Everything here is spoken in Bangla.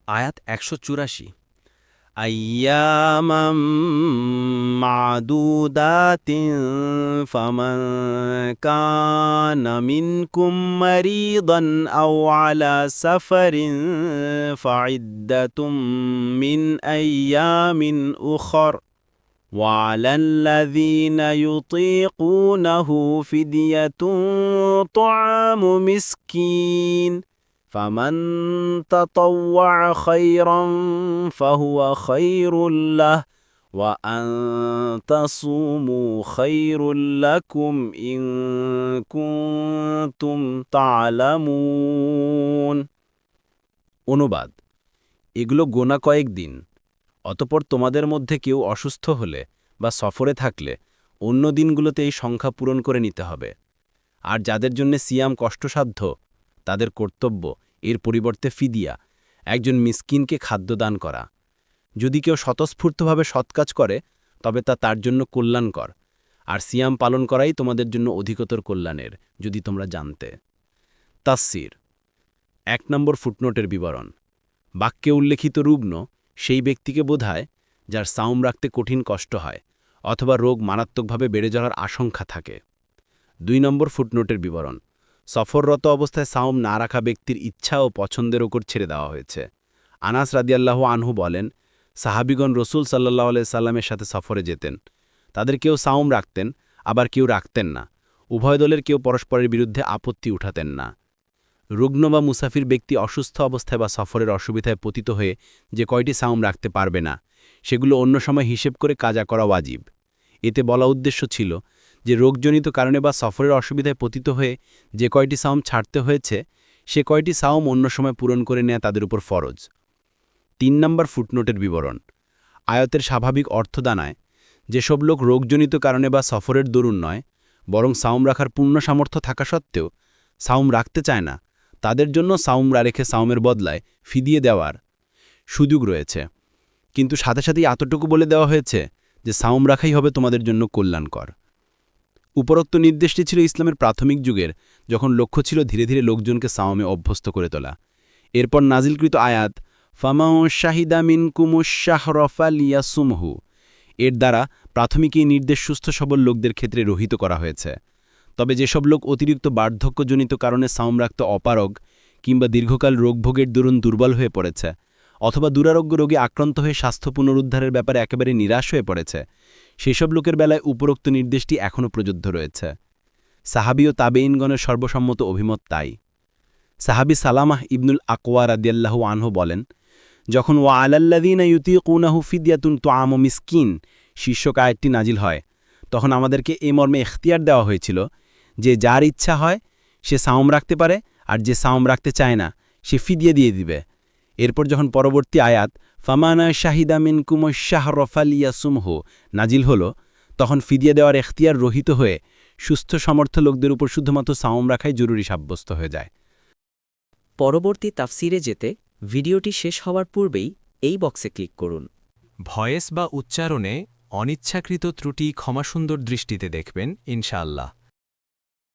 আয়াত ১৮৪ أياما معدودات فمن كان منكم مريضا أو على سفر فعدة من أيام أخر وعلى الذين يطيقونه فدية طعام مسكين فمن تطوع خيرا فهو خير له وأن تصوموا خير لكم إن كنتم تعلمون অনুবাদ এগুলো গোনা কয়েকদিন অতঃপর তোমাদের মধ্যে কেউ অসুস্থ হলে বা সফরে থাকলে অন্য দিনগুলোতে এই সংখ্যা পূরণ করে নিতে হবে আর যাদের জন্য সিয়াম কষ্টসাধ্য তাদের কর্তব্য এর পরিবর্তে ফিদিয়া একজন মিসকিনকে খাদ্য দান করা যদি কেউ স্বতঃস্ফূর্তভাবে সৎকাজ করে তবে তা তার জন্য কল্যাণকর আর সিয়াম পালন করাই তোমাদের জন্য অধিকতর কল্যাণের যদি তোমরা জানতে তাফসীর ১ নম্বর ফুটনোটের বিবরণ বাক্যে উল্লেখিত রুগ্ন সেই ব্যক্তিকে বোঝায় যার সাওম রাখতে কঠিন কষ্ট হয় অথবা রোগ মারাত্মকভাবে বেড়ে যাওয়ার আশঙ্কা থাকে ২ নম্বর ফুটনোটের বিবরণ সফররত অবস্থায় সাওম না রাখা ব্যক্তির ইচ্ছা ও পছন্দের ওপর ছেড়ে দেওয়া হয়েছে আনাস রাদিয়াল্লাহু আনহু বলেন সাহাবীগণ রসুল সাল্লাল্লাহু আলাইহি সাল্লামের সাথে সফরে যেতেন তাদের কেউ সাওম রাখতেন আবার কেউ রাখতেন না উভয় দলের কেউ পরস্পরের বিরুদ্ধে আপত্তি উঠাতেন না রুগ্ন বা মুসাফির ব্যক্তি অসুস্থ অবস্থায় বা সফরের অসুবিধায় পতিত হয়ে যে কয়টি সাওম রাখতে পারবে না সেগুলো অন্য সময় হিসেব করে কাজা করা ওয়াজিব এতে বলা উদ্দেশ্য ছিল যে রোগজনিত কারণে বা সফরের অসুবিধায় পতিত হয়ে যে কয়টি সাওম ছাড়তে হয়েছে সে কয়টি সাওম অন্য সময় পূরণ করে নেয়া তাদের উপর ফরজ ৩ নম্বর ফুটনোটের বিবরণ আয়াতের স্বাভাবিক অর্থ দানায় যেসব লোক রোগজনিত কারণে বা সফরের দরুন নয় বরং সাওম রাখার পূর্ণ সামর্থ্য থাকা সত্ত্বেও সাওম রাখতে চায় না তাদের জন্য সাওম রেখে সাওমের বদলায় ফিদিয়ে দেওয়ার সুযোগ রয়েছে কিন্তু সাথে সাথেই এতটুকু বলে দেওয়া হয়েছে যে সাওম রাখাই হবে তোমাদের জন্য কল্যাণকর উপরোক্ত নির্দেশটি ছিল ইসলামের প্রাথমিক যুগের যখন লক্ষ্য ছিল ধীরে ধীরে লোকজনকে সাওমে অভ্যস্ত করে তোলা এরপর নাজিলকৃত আয়াত ফামাউ শাহিদা মিনকুমুশ শাহরা ফালিয়াসুমহু এর দ্বারা প্রাথমিক এই নির্দেশ সুস্থ সবল লোকদের ক্ষেত্রে রহিত করা হয়েছে তবে যেসব লোক অতিরিক্ত বার্ধক্যজনিত কারণে সাওম রাখতে অপারগ কিংবা দীর্ঘকাল রোগভোগের দরুন দুর্বল হয়ে পড়েছে অথবা দুরারোগ্য রোগে আক্রান্ত হয়ে স্বাস্থ্য পুনরুদ্ধারের ব্যাপারে একেবারে নিরাশ হয়ে পড়েছে সেসব লোকের বেলায় উপরোক্ত নির্দেশটি এখনও প্রযোজ্য রয়েছে সাহাবী ও তাবেইনগণের সর্বসম্মত অভিমত তাই সাহাবী সালামাহ ইবনুল আকওয়া রাদিয়াল্লাহু আনহু বলেন যখন ওয়া আলাল্লাযীনা ইউতীকুনাহু ফিদিয়াতুন তুআমু মিসকিন শীর্ষক আয়াতটি নাজিল হয় তখন আমাদেরকে এই মর্মে ইখতিয়ার দেওয়া হয়েছিল যে যার ইচ্ছা হয় সে সাওম রাখতে পারে আর যে সাওম রাখতে চায় না সে ফিদিয়া দিয়ে দিবে এরপর যখন পরবর্তী আয়াত ফামানা শাহিদা মিনকুমুশ শাহরা ফালিয়াসুমহু নাজিল হল তখন ফিদিয়া দেওয়ার ইখতিয়ার রহিত হয়ে সুস্থ সমর্থ লোকদের উপর শুধুমাত্র সাওম রাখাই জরুরি সাব্যস্ত হয়ে যায় পরবর্তী তাফসিরে যেতে ভিডিওটি শেষ হওয়ার পূর্বেই এই বক্সে ক্লিক করুন ভয়েস বা উচ্চারণে অনিচ্ছাকৃত ত্রুটি ক্ষমাসুন্দর দৃষ্টিতে দেখবেন ইনশাআল্লাহ